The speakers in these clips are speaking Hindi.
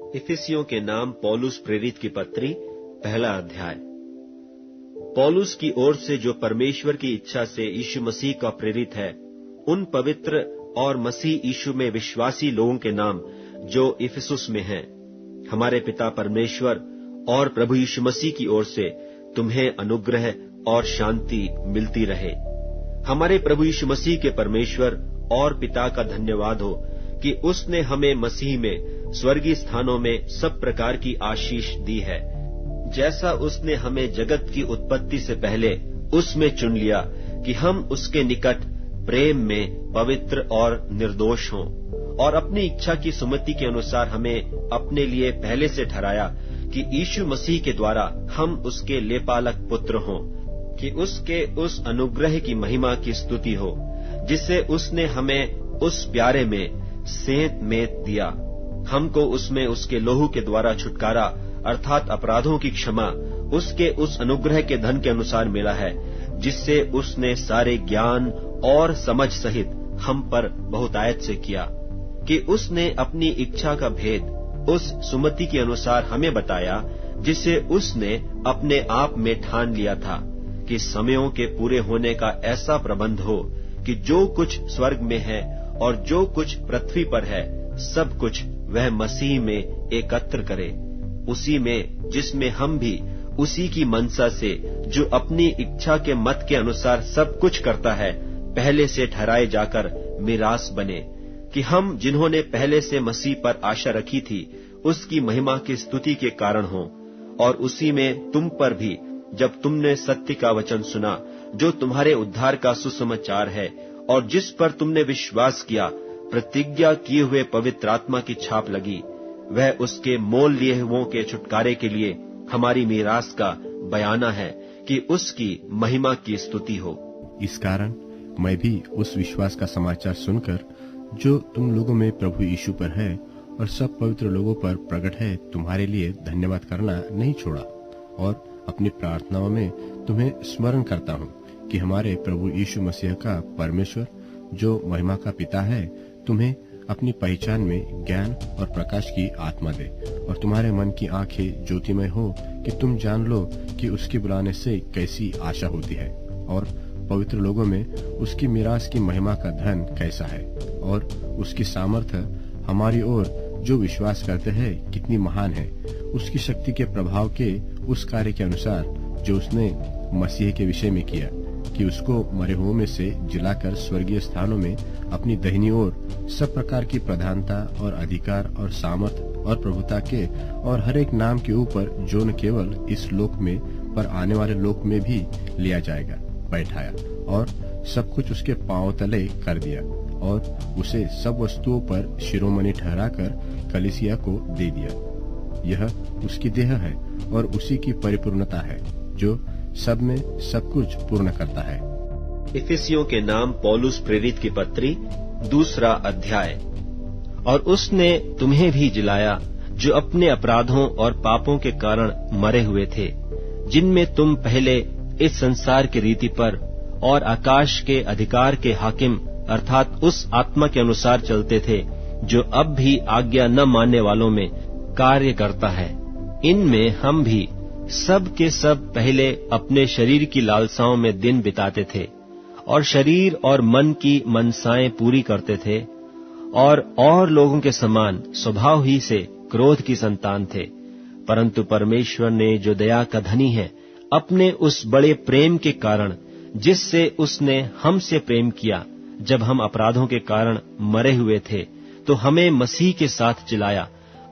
इफिसियों के नाम पौलुस प्रेरित की पत्री, पहला अध्याय। पौलुस की ओर से जो परमेश्वर की इच्छा से यीशु मसीह का प्रेरित है, उन पवित्र और मसीह यीशु में विश्वासी लोगों के नाम जो इफिसुस में हैं, हमारे पिता परमेश्वर और प्रभु यीशु मसीह की ओर से तुम्हें अनुग्रह और शांति मिलती रहे। हमारे प्रभु यीशु मसीह के परमेश्वर और पिता का धन्यवाद हो कि उसने हमें मसीह में स्वर्गीय स्थानों में सब प्रकार की आशीष दी है, जैसा उसने हमें जगत की उत्पत्ति से पहले उसमें चुन लिया कि हम उसके निकट प्रेम में पवित्र और निर्दोष हों, और अपनी इच्छा की सुमति के अनुसार हमें अपने लिए पहले से ठहराया कि यीशु मसीह के द्वारा हम उसके लेपालक पुत्र हों, कि उसके उस अनुग्रह की महिमा की स्तुति हो जिसे उसने हमें उस प्यारे में सेंत मेंत दिया। हमको उसमें उसके लोहू के द्वारा छुटकारा अर्थात अपराधों की क्षमा उसके उस अनुग्रह के धन के अनुसार मिला है, जिससे उसने सारे ज्ञान और समझ सहित हम पर बहुतायत से किया, कि उसने अपनी इच्छा का भेद उस सुमति के अनुसार हमें बताया, जिसे उसने अपने आप में ठान लिया था कि समयों के पूरे होने का ऐसा प्रबंध हो कि जो कुछ स्वर्ग में है और जो कुछ पृथ्वी पर है, सब कुछ वह मसीह में एकत्र करे, उसी में जिसमें हम भी उसी की मनसा से जो अपनी इच्छा के मत के अनुसार सब कुछ करता है, पहले से ठहराए जाकर मिरास बने, कि हम जिन्होंने पहले से मसीह पर आशा रखी थी उसकी महिमा की स्तुति के कारण हो। और उसी में तुम पर भी, जब तुमने सत्य का वचन सुना जो तुम्हारे उद्धार का सुसमाचार है, और जिस पर तुमने विश्वास किया, प्रतिज्ञा किए हुए पवित्र आत्मा की छाप लगी, वह उसके मोल लिए हुओं के छुटकारे के लिए हमारी मीरास का बयाना है कि उसकी महिमा की स्तुति हो। इस कारण मैं भी उस विश्वास का समाचार सुनकर जो तुम लोगों में प्रभु यीशु पर है और सब पवित्र लोगों पर प्रकट है, तुम्हारे लिए धन्यवाद करना नहीं छोड़ा, और अपनी प्रार्थनाओं में तुम्हें स्मरण करता हूँ कि हमारे प्रभु यीशु मसीह का परमेश्वर जो महिमा का पिता है, तुम्हें अपनी पहचान में ज्ञान और प्रकाश की आत्मा दे, और तुम्हारे मन की आंखें ज्योतिमय हो कि तुम जान लो कि उसके बुलाने से कैसी आशा होती है, और पवित्र लोगों में उसकी मिरास की महिमा का धन कैसा है, और उसकी सामर्थ्य हमारी ओर जो विश्वास करते हैं कितनी महान है, उसकी शक्ति के प्रभाव के उस कार्य के अनुसार जो उसने मसीह के विषय में किया, कि उसको मरे हुओं में से जिलाकर स्वर्गीय स्थानों में अपनी दाहिनी ओर सब प्रकार की प्रधानता और अधिकार और सामर्थ और प्रभुता के और हर एक नाम के ऊपर जो न केवल इस लोक में पर आने वाले लोक में भी लिया जाएगा, बैठाया, और सब कुछ उसके पांव तले कर दिया, और उसे सब वस्तुओं पर शिरोमणि ठहराकर कलीसिया को दे दिया। यह उसकी देह है और उसी की परिपूर्णता है जो सब में सब कुछ पूर्ण करता है। इफिसियों के नाम पौलुस प्रेरित की पत्री, दूसरा अध्याय। और उसने तुम्हें भी जिलाया जो अपने अपराधों और पापों के कारण मरे हुए थे, जिनमें तुम पहले इस संसार की रीति पर और आकाश के अधिकार के हाकिम अर्थात उस आत्मा के अनुसार चलते थे जो अब भी आज्ञा न मानने वालों में कार्य करता है। इनमें हम भी सब के सब पहले अपने शरीर की लालसाओं में दिन बिताते थे, और शरीर और मन की मनसाएं पूरी करते थे, और लोगों के समान स्वभाव ही से क्रोध की संतान थे। परंतु परमेश्वर ने जो दया का धनी है, अपने उस बड़े प्रेम के कारण जिससे उसने हमसे प्रेम किया, जब हम अपराधों के कारण मरे हुए थे, तो हमें मसीह के साथ जिलाया।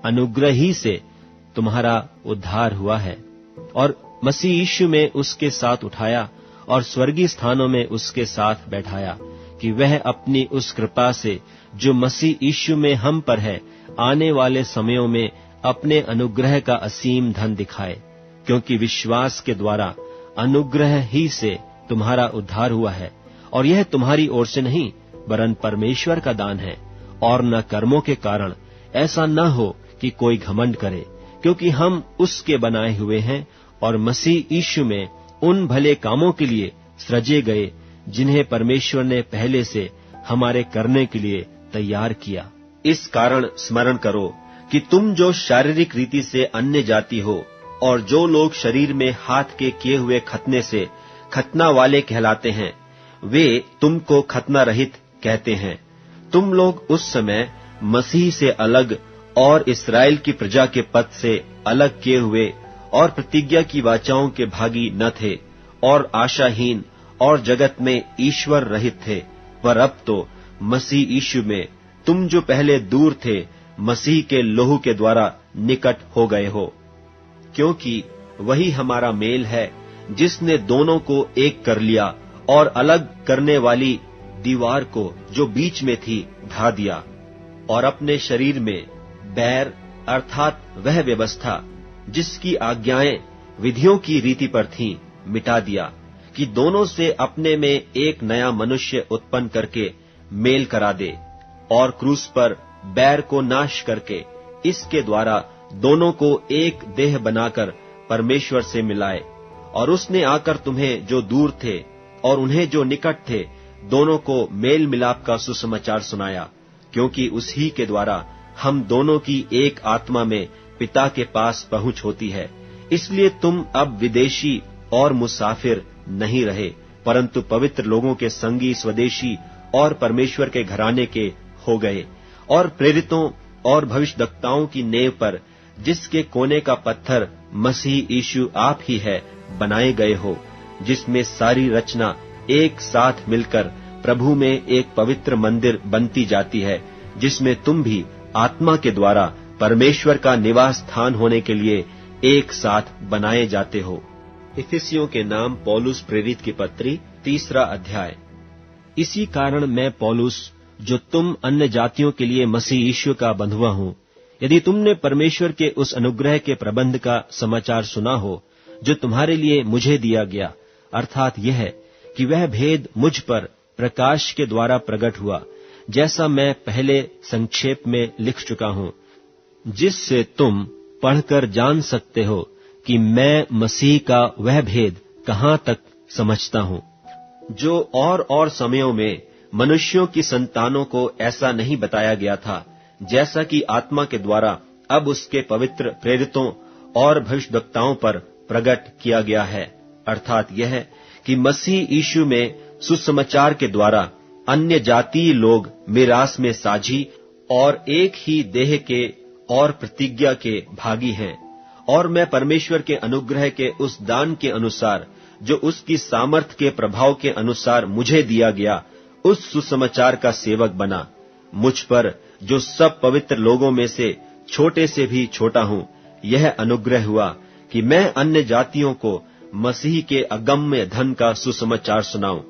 अनुग्रह ही से तुम्हारा उद्धार हुआ है, और मसीह यीशु में उसके साथ उठाया और स्वर्गीय स्थानों में उसके साथ बैठाया, कि वह अपनी उस कृपा से जो मसीह यीशु में हम पर है, आने वाले समयों में अपने अनुग्रह का असीम धन दिखाए। क्योंकि विश्वास के द्वारा अनुग्रह ही से तुम्हारा उद्धार हुआ है, और यह तुम्हारी ओर से नहीं वरन परमेश्वर का दान है, और न कर्मों के कारण, ऐसा न हो कि कोई घमंड करे। क्योंकि हम उसके बनाए हुए हैं और मसीह यीशु में उन भले कामों के लिए सृजे गए जिन्हें परमेश्वर ने पहले से हमारे करने के लिए तैयार किया। इस कारण स्मरण करो कि कि तुम जो शारीरिक रीति से अन्य जाति हो और जो लोग शरीर में हाथ के किए हुए खतने से खतना वाले कहलाते हैं, वे तुमको खतना रहित कहते हैं। तुम लोग उस समय मसीह से अलग और इस्राएल की प्रजा के पद से अलग किए हुए और प्रतिज्ञा की वाचाओं के भागी न थे और आशाहीन और जगत में ईश्वर रहित थे। पर अब तो मसीह यीशु में तुम जो पहले दूर थे, मसीह के लहू के द्वारा निकट हो गए हो। क्योंकि वही हमारा मेल है जिसने दोनों को एक कर लिया और अलग करने वाली दीवार को जो बीच में थी ढा दिया, और अपने शरीर में बैर अर्थात वह व्यवस्था जिसकी आज्ञाएं विधियों की रीति पर थीं, मिटा दिया, कि दोनों से अपने में एक नया मनुष्य उत्पन्न करके मेल करा दे, और क्रूस पर बैर को नाश करके इसके द्वारा दोनों को एक देह बनाकर परमेश्वर से मिलाए। और उसने आकर तुम्हें जो दूर थे और उन्हें जो निकट थे, दोनों को मेल मिलाप का सुसमाचार सुनाया, क्योंकि उसी के द्वारा हम दोनों की एक आत्मा में पिता के पास पहुंच होती है। इसलिए तुम अब विदेशी और मुसाफिर नहीं रहे, परंतु पवित्र लोगों के संगी, स्वदेशी और परमेश्वर के घराने के हो गए, और प्रेरितों और भविष्यद्वक्ताओं की नेव पर, जिसके कोने का पत्थर मसीह यीशु आप ही है, बनाए गए हो, जिसमें सारी रचना एक साथ मिलकर प्रभु में एक पवित्र मंदिर बनती जाती है, जिसमें तुम भी आत्मा के द्वारा परमेश्वर का निवास स्थान होने के लिए एक साथ बनाए जाते हो। इफिसियों के नाम पौलुस प्रेरित की पत्री, 3 अध्याय। इसी कारण मैं पौलुस, जो तुम अन्य जातियों के लिए मसीह यीशु का बंधुआ हूं, यदि तुमने परमेश्वर के उस अनुग्रह के प्रबंध का समाचार सुना हो जो तुम्हारे लिए मुझे दिया गया, अर्थात यह है कि वह भेद मुझ पर प्रकाश के द्वारा प्रकट हुआ, जैसा मैं पहले संक्षेप में लिख चुका हूं, जिससे तुम पढ़कर जान सकते हो कि मैं मसीह का वह भेद कहां तक समझता हूं, जो और समयों में मनुष्यों की संतानों को ऐसा नहीं बताया गया था, जैसा कि आत्मा के द्वारा अब उसके पवित्र प्रेरितों और भविष्यद्वक्ताओं पर प्रकट किया गया है। अर्थात यह कि मसीह यीशु में सुसमाचार के द्वारा अन्य जातीय लोग मिरास में साझी और एक ही देह के और प्रतिज्ञा के भागी हैं, और मैं परमेश्वर के अनुग्रह के उस दान के अनुसार जो उसकी सामर्थ के प्रभाव के अनुसार मुझे दिया गया, उस सुसमाचार का सेवक बना। मुझ पर, जो सब पवित्र लोगों में से छोटे से भी छोटा हूं, यह अनुग्रह हुआ कि मैं अन्य जातियों को मसीह के अगम्य धन का सुसमाचार सुनाऊं,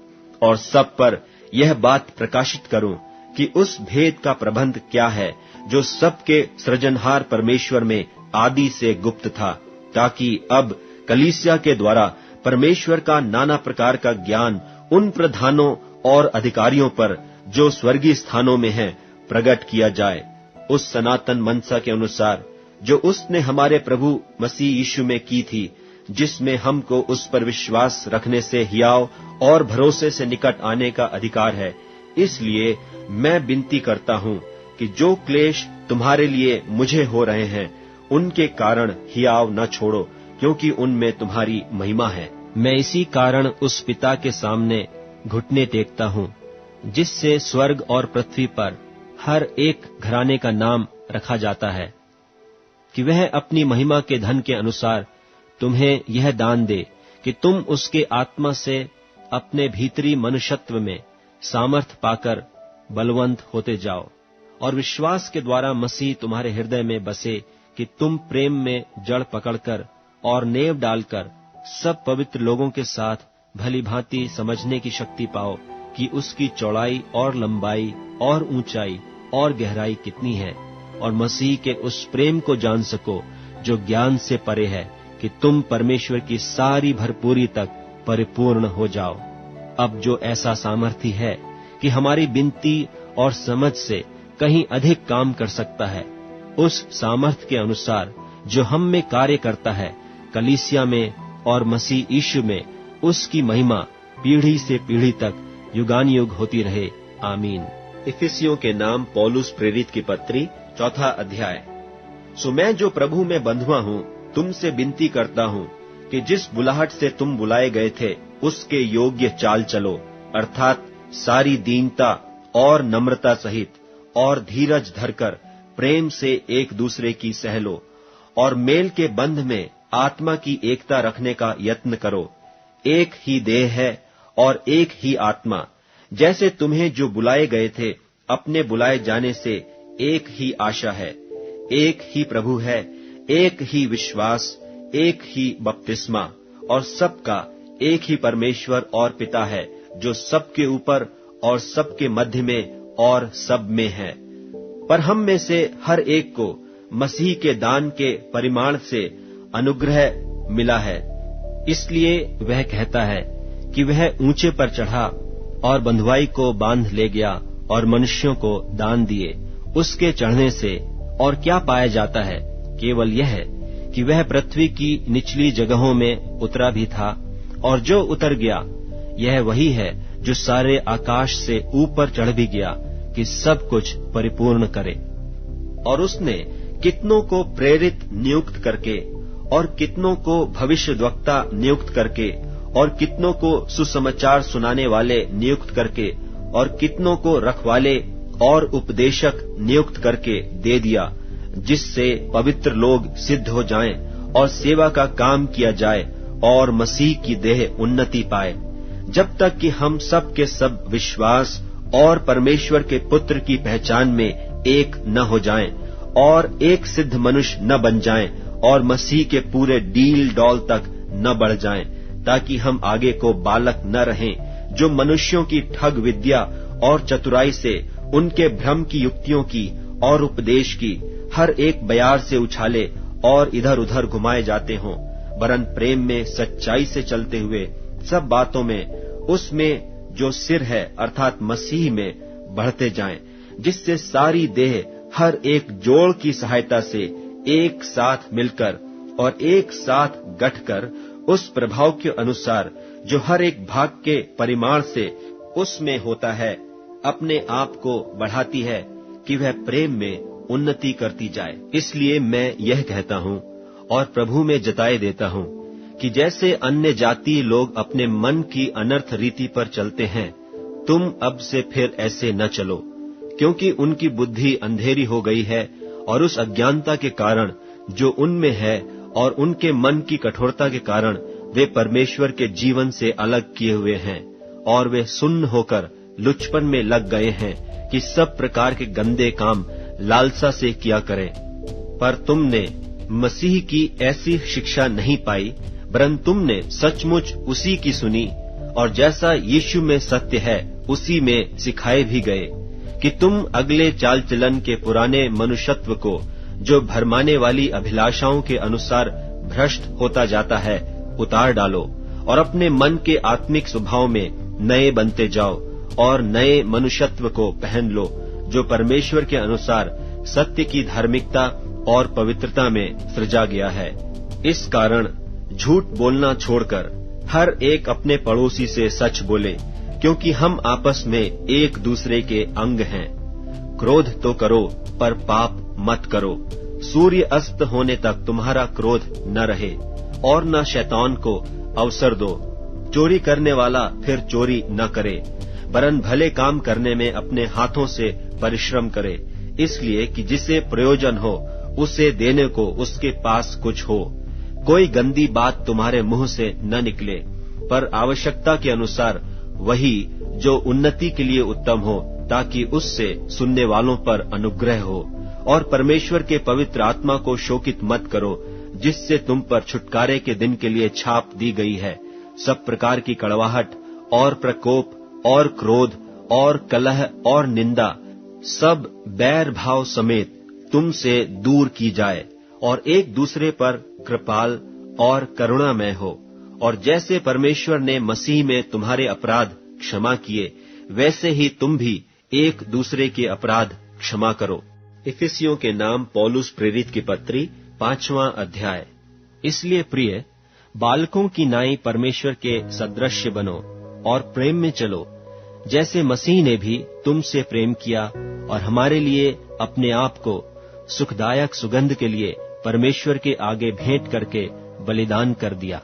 और सब पर यह बात प्रकाशित करूं कि उस भेद का प्रबंध क्या है जो सबके सृजनहार परमेश्वर में आदि से गुप्त था, ताकि अब कलीसिया के द्वारा परमेश्वर का नाना प्रकार का ज्ञान उन प्रधानों और अधिकारियों पर जो स्वर्गीय स्थानों में हैं प्रकट किया जाए, उस सनातन मनसा के अनुसार जो उसने हमारे प्रभु मसीह यीशु में की थी, जिसमें हमको उस पर विश्वास रखने से हियाव और भरोसे से निकट आने का अधिकार है। इसलिए मैं विनती करता हूं कि जो क्लेश तुम्हारे लिए मुझे हो रहे हैं, उनके कारण हियाव न छोड़ो, क्योंकि उनमें तुम्हारी महिमा है। मैं इसी कारण उस पिता के सामने घुटने टेकता हूं, जिससे स्वर्ग और पृथ्वी पर हर एक घराने का नाम रखा जाता है, कि वह अपनी महिमा के धन के अनुसार तुम्हें यह दान दे कि तुम उसके आत्मा से अपने भीतरी मनुष्यत्व में सामर्थ पाकर बलवंत होते जाओ, और विश्वास के द्वारा मसीह तुम्हारे हृदय में बसे, कि तुम प्रेम में जड़ पकड़कर और नेव डालकर सब पवित्र लोगों के साथ भली भांति समझने की शक्ति पाओ कि उसकी चौड़ाई और लंबाई और ऊंचाई और गहराई कितनी है, और मसीह के उस प्रेम को जान सको जो ज्ञान से परे है, कि तुम परमेश्वर की सारी भरपूरी तक परिपूर्ण हो जाओ। अब जो ऐसा सामर्थ्य है कि हमारी विनती और समझ से कहीं अधिक काम कर सकता है, उस सामर्थ्य के अनुसार जो हम में कार्य करता है, कलीसिया में और मसीह यीशु में उसकी महिमा पीढ़ी से पीढ़ी तक युगानुयुग होती रहे। आमीन। इफिसियों के नाम पौलुस प्रेरित की पत्री, 4 अध्याय। सो मैं जो प्रभु में बंधुआ हूँ तुमसे विनती करता हूँ कि जिस बुलाहट से तुम बुलाए गए थे उसके योग्य चाल चलो, अर्थात सारी दीनता और नम्रता सहित और धीरज धरकर प्रेम से एक दूसरे की सह लो और मेल के बंध में आत्मा की एकता रखने का यत्न करो। एक ही देह है और एक ही आत्मा, जैसे तुम्हें जो बुलाए गए थे अपने बुलाए जाने से एक ही आशा है, एक ही प्रभु है, एक ही विश्वास, एक ही बपतिस्मा और सबका एक ही परमेश्वर और पिता है, जो सबके ऊपर और सबके मध्य में और सब में है। पर हम में से हर एक को मसीह के दान के परिमाण से अनुग्रह मिला है। इसलिए वह कहता है कि वह ऊंचे पर चढ़ा और बंधुआई को बांध ले गया और मनुष्यों को दान दिए। उसके चढ़ने से और क्या पाया जाता है? केवल यह कि वह पृथ्वी की निचली जगहों में उतरा भी था, और जो उतर गया यह वही है जो सारे आकाश से ऊपर चढ़ भी गया कि सब कुछ परिपूर्ण करे। और उसने कितनों को प्रेरित नियुक्त करके और कितनों को भविष्यद्वक्ता नियुक्त करके और कितनों को सुसमाचार सुनाने वाले नियुक्त करके और कितनों को रखवाले और उपदेशक नियुक्त करके दे दिया, जिससे पवित्र लोग सिद्ध हो जाएं और सेवा का काम किया जाए और मसीह की देह उन्नति पाए, जब तक कि हम सब के सब विश्वास और परमेश्वर के पुत्र की पहचान में एक न हो जाएं और एक सिद्ध मनुष्य न बन जाएं और मसीह के पूरे डील डौल तक न बढ़ जाएं, ताकि हम आगे को बालक न रहें, जो मनुष्यों की ठग विद्या और चतुराई से उनके भ्रम की युक्तियों की और उपदेश की हर एक बयार से उछाले और इधर उधर घुमाए जाते हों, वरन प्रेम में सच्चाई से चलते हुए सब बातों में उसमें जो सिर है अर्थात मसीह में बढ़ते जाएं, जिससे सारी देह हर एक जोड़ की सहायता से एक साथ मिलकर और एक साथ गठकर उस प्रभाव के अनुसार जो हर एक भाग के परिमाण से उसमें होता है, अपने आप को बढ़ाती है कि वह प्रेम में उन्नति करती जाए। इसलिए मैं यह कहता हूँ और प्रभु में जताए देता हूँ कि जैसे अन्य जातीय लोग अपने मन की अनर्थ रीति पर चलते हैं, तुम अब से फिर ऐसे न चलो, क्योंकि उनकी बुद्धि अंधेरी हो गई है और उस अज्ञानता के कारण जो उनमें है और उनके मन की कठोरता के कारण वे परमेश्वर के जीवन से अलग किए हुए हैं, और वे सुन्न होकर लुचपन में लग गए हैं कि सब प्रकार के गंदे काम लालसा से किया करें। पर तुमने मसीह की ऐसी शिक्षा नहीं पाई, वरन तुमने सचमुच उसी की सुनी और जैसा यीशु में सत्य है उसी में सिखाए भी गए, कि तुम अगले चाल चलन के पुराने मनुष्यत्व को, जो भरमाने वाली अभिलाषाओं के अनुसार भ्रष्ट होता जाता है, उतार डालो और अपने मन के आत्मिक स्वभाव में नए बनते जाओ और नए मनुष्यत्व को पहन लो, जो परमेश्वर के अनुसार सत्य की धार्मिकता और पवित्रता में सृजा गया है। इस कारण झूठ बोलना छोड़कर हर एक अपने पड़ोसी से सच बोले, क्योंकि हम आपस में एक दूसरे के अंग हैं। क्रोध तो करो पर पाप मत करो। सूर्य अस्त होने तक तुम्हारा क्रोध न रहे और न शैतान को अवसर दो। चोरी करने वाला फिर चोरी न करे, वरन भले काम करने में अपने हाथों से परिश्रम करे, इसलिए कि जिसे प्रयोजन हो उसे देने को उसके पास कुछ हो। कोई गंदी बात तुम्हारे मुंह से न निकले, पर आवश्यकता के अनुसार वही जो उन्नति के लिए उत्तम हो, ताकि उससे सुनने वालों पर अनुग्रह हो। और परमेश्वर के पवित्र आत्मा को शोकित मत करो, जिससे तुम पर छुटकारे के दिन के लिए छाप दी गई है। सब प्रकार की कड़वाहट और प्रकोप और क्रोध और कलह और निंदा सब बैर भाव समेत तुमसे दूर की जाए, और एक दूसरे पर कृपाल और करुणामय हो। और जैसे परमेश्वर ने मसीह में तुम्हारे अपराध क्षमा किए, वैसे ही तुम भी एक दूसरे के अपराध क्षमा करो। इफिसियों के नाम पौलुस प्रेरित की पत्री 5वां अध्याय। इसलिए प्रिय, बालकों की नाई परमेश्वर के सदृश्य बनो और प्रेम में चलो, जैसे मसीह ने भी तुमसे प्रेम किया और हमारे लिए अपने आप को सुखदायक सुगंध के लिए परमेश्वर के आगे भेंट करके बलिदान कर दिया।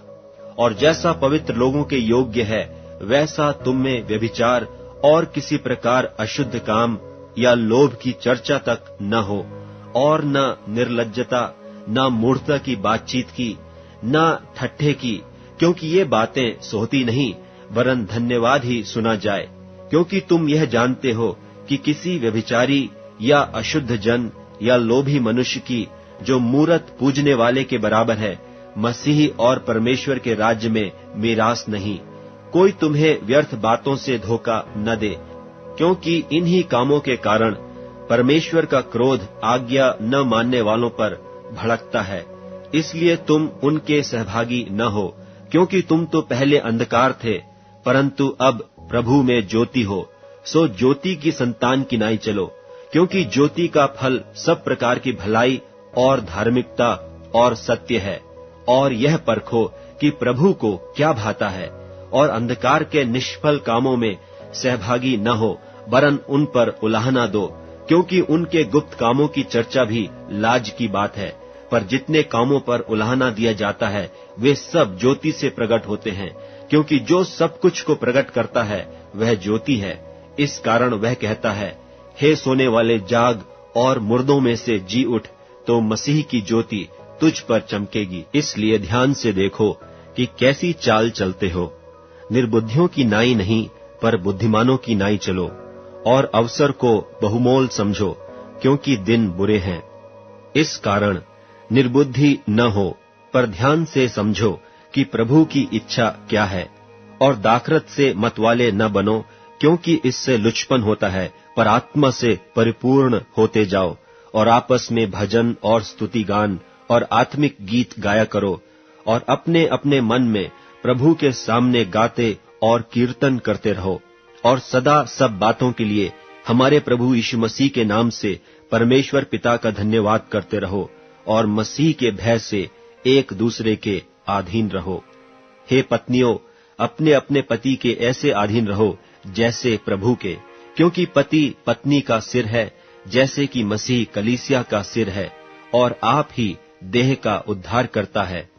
और जैसा पवित्र लोगों के योग्य है, वैसा तुम में व्यभिचार और किसी प्रकार अशुद्ध काम या लोभ की चर्चा तक न हो, और न निर्लज्जता, न मूढ़ता की बातचीत की, न ठट्ठे की, क्योंकि ये बातें सोहती नहीं, वरन धन्यवाद ही सुना जाए। क्योंकि तुम यह जानते हो कि किसी व्यभिचारी या अशुद्ध जन या लोभी मनुष्य की, जो मूरत पूजने वाले के बराबर है, मसीह और परमेश्वर के राज्य में मीरास नहीं। कोई तुम्हें व्यर्थ बातों से धोखा न दे, क्योंकि इन्हीं कामों के कारण परमेश्वर का क्रोध आज्ञा न मानने वालों पर भड़कता है। इसलिए तुम उनके सहभागी न हो, क्योंकि तुम तो पहले अंधकार थे, परंतु अब प्रभु में ज्योति हो। सो ज्योति की संतान की नाई चलो, क्योंकि ज्योति का फल सब प्रकार की भलाई और धार्मिकता और सत्य है। और यह परखो कि प्रभु को क्या भाता है, और अंधकार के निष्फल कामों में सहभागी न हो, वरन उन पर उलाहना दो, क्योंकि उनके गुप्त कामों की चर्चा भी लाज की बात है। पर जितने कामों पर उलाहना दिया जाता है, वे सब ज्योति से प्रकट होते हैं, क्योंकि जो सब कुछ को प्रकट करता है वह ज्योति है। इस कारण वह कहता है, हे सोने वाले जाग और मुर्दों में से जी उठ, तो मसीह की ज्योति तुझ पर चमकेगी। इसलिए ध्यान से देखो कि कैसी चाल चलते हो। निर्बुद्धियों की नाई नहीं, पर बुद्धिमानों की नाई चलो, और अवसर को बहुमोल समझो, क्योंकि दिन बुरे हैं। इस कारण निर्बुद्धि न हो, पर ध्यान से समझो कि प्रभु की इच्छा क्या है। और दाखरत से मतवाले न बनो, क्योंकि इससे लुचपन होता है, पर आत्मा से परिपूर्ण होते जाओ, और आपस में भजन और स्तुति गान और आत्मिक गीत गाया करो, और अपने अपने मन में प्रभु के सामने गाते और कीर्तन करते रहो। और सदा सब बातों के लिए हमारे प्रभु यीशु मसीह के नाम से परमेश्वर पिता का धन्यवाद करते रहो, और मसीह के भय से एक दूसरे के अधीन रहो। हे पत्नियों, अपने अपने पति के ऐसे अधीन रहो जैसे प्रभु के, क्योंकि पति पत्नी का सिर है, जैसे कि मसीह कलीसिया का सिर है, और आप ही देह का उद्धार करता है।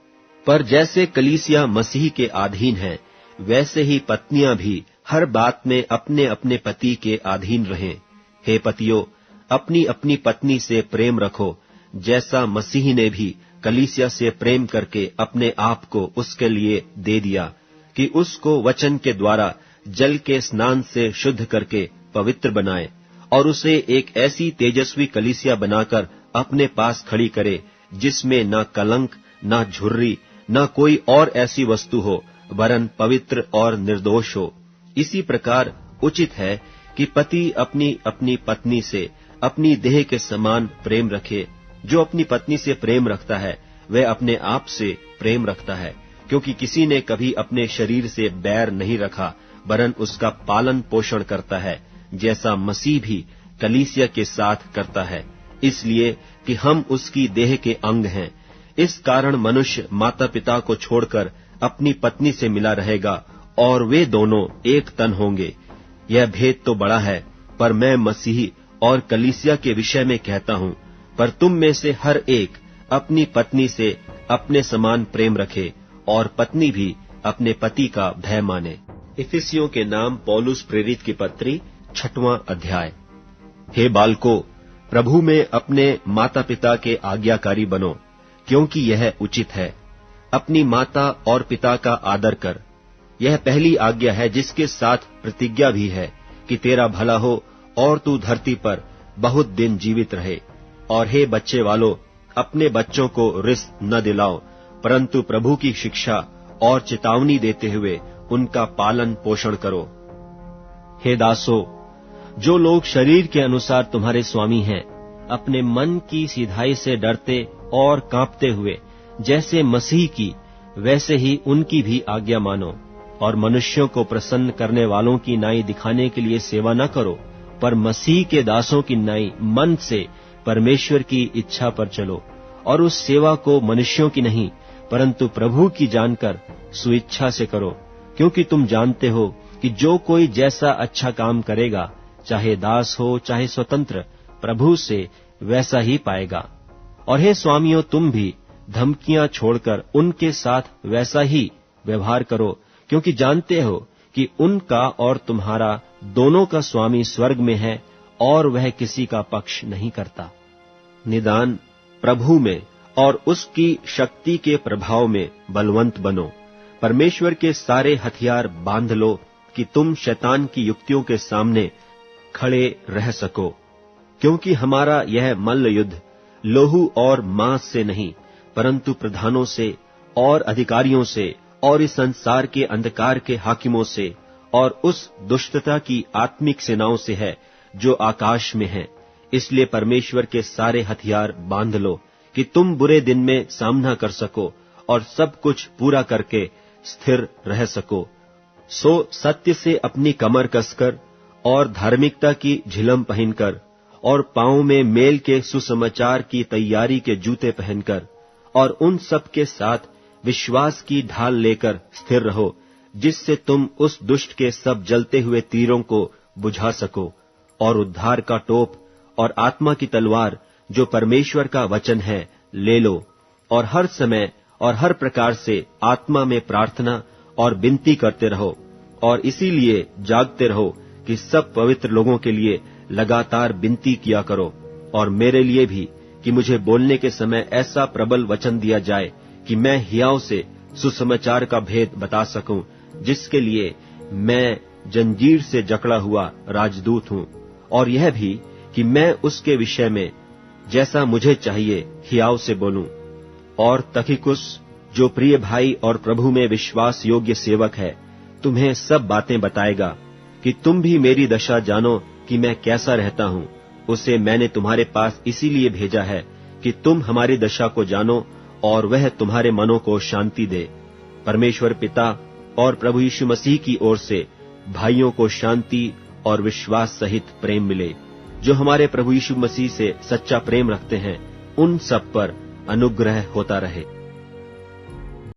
पर जैसे कलीसिया मसीह के अधीन है, वैसे ही पत्नियां भी हर बात में अपने अपने पति के अधीन रहें। हे पतियों, अपनी अपनी पत्नी से प्रेम रखो, जैसा मसीह ने भी कलीसिया से प्रेम करके अपने आप को उसके लिए दे दिया, कि उसको वचन के द्वारा जल के स्नान से शुद्ध करके पवित्र बनाए, और उसे एक ऐसी तेजस्वी कलीसिया बनाकर अपने पास खड़ी करे, जिसमें न कलंक, न झुर्री, न कोई और ऐसी वस्तु हो, वरन पवित्र और निर्दोष हो। इसी प्रकार उचित है कि पति अपनी अपनी पत्नी से अपनी देह के समान प्रेम रखे। जो अपनी पत्नी से प्रेम रखता है, वह अपने आप से प्रेम रखता है, क्योंकि किसी ने कभी अपने शरीर से बैर नहीं रखा, वरन उसका पालन पोषण करता है, जैसा मसीह भी कलीसिया के साथ करता है, इसलिए कि हम उसकी देह के अंग हैं। इस कारण मनुष्य माता पिता को छोड़कर अपनी पत्नी से मिला रहेगा, और वे दोनों एक तन होंगे। यह भेद तो बड़ा है, पर मैं मसीह और कलीसिया के विषय में कहता हूँ। पर तुम में से हर एक अपनी पत्नी से अपने समान प्रेम रखे, और पत्नी भी अपने पति का भय माने। इफिसियों के नाम पौलुस प्रेरित की पत्री 6वां अध्याय। हे बालकों, प्रभु में अपने माता पिता के आज्ञाकारी बनो, क्योंकि यह उचित है। अपनी माता और पिता का आदर कर। यह पहली आज्ञा है, जिसके साथ प्रतिज्ञा भी है, कि तेरा भला हो और तू धरती पर बहुत दिन जीवित रहे। और हे बच्चे वालों, अपने बच्चों को रिस न दिलाओ, परंतु प्रभु की शिक्षा और चेतावनी देते हुए उनका पालन पोषण करो। हे दासों, जो लोग शरीर के अनुसार तुम्हारे स्वामी हैं, अपने मन की सीधाई से डरते और कांपते हुए जैसे मसीह की, वैसे ही उनकी भी आज्ञा मानो। और मनुष्यों को प्रसन्न करने वालों की नाई दिखाने के लिए सेवा न करो, पर मसीह के दासों की नाई मन से परमेश्वर की इच्छा पर चलो। और उस सेवा को मनुष्यों की नहीं, परंतु प्रभु की जानकर स्वेच्छा से करो, क्योंकि तुम जानते हो कि जो कोई जैसा अच्छा काम करेगा, चाहे दास हो चाहे स्वतंत्र, प्रभु से वैसा ही पाएगा। और हे स्वामियों, तुम भी धमकियां छोड़कर उनके साथ वैसा ही व्यवहार करो, क्योंकि जानते हो कि उनका और तुम्हारा दोनों का स्वामी स्वर्ग में है और वह किसी का पक्ष नहीं करता। निदान प्रभु में और उसकी शक्ति के प्रभाव में बलवंत बनो। परमेश्वर के सारे हथियार बांध लो कि तुम शैतान की युक्तियों के सामने खड़े रह सको, क्योंकि हमारा यह मल्ल युद्ध लोहू और मांस से नहीं, परंतु प्रधानों से और अधिकारियों से और इस संसार के अंधकार के हाकिमों से और उस दुष्टता की आत्मिक सेनाओं से है जो आकाश में है। इसलिए परमेश्वर के सारे हथियार बांध लो कि तुम बुरे दिन में सामना कर सको और सब कुछ पूरा करके स्थिर रह सको। सो सत्य से अपनी कमर कसकर और धार्मिकता की झिलम पहनकर और पांव में मेल के सुसमाचार की तैयारी के जूते पहनकर और उन सब के साथ विश्वास की ढाल लेकर स्थिर रहो, जिससे तुम उस दुष्ट के सब जलते हुए तीरों को बुझा सको। और उद्धार का टोप और आत्मा की तलवार जो परमेश्वर का वचन है ले लो, और हर समय और हर प्रकार से आत्मा में प्रार्थना और विनती करते रहो, और इसीलिए जागते रहो कि सब पवित्र लोगों के लिए लगातार विनती किया करो, और मेरे लिए भी, कि मुझे बोलने के समय ऐसा प्रबल वचन दिया जाए कि मैं हियाव से सुसमाचार का भेद बता सकूं, जिसके लिए मैं जंजीर से जकड़ा हुआ राजदूत हूं, और यह भी कि मैं उसके विषय में जैसा मुझे चाहिए हियाव से बोलूं। और तखिकुस, जो प्रिय भाई और प्रभु में विश्वास योग्य सेवक है, तुम्हें सब बातें बताएगा कि तुम भी मेरी दशा जानो कि मैं कैसा रहता हूं। उसे मैंने तुम्हारे पास इसीलिए भेजा है कि तुम हमारी दशा को जानो और वह तुम्हारे मनों को शांति दे। परमेश्वर पिता और प्रभु यीशु मसीह की ओर से भाइयों को शांति और विश्वास सहित प्रेम मिले। जो हमारे प्रभु यीशु मसीह से सच्चा प्रेम रखते हैं, उन सब पर अनुग्रह होता रहे।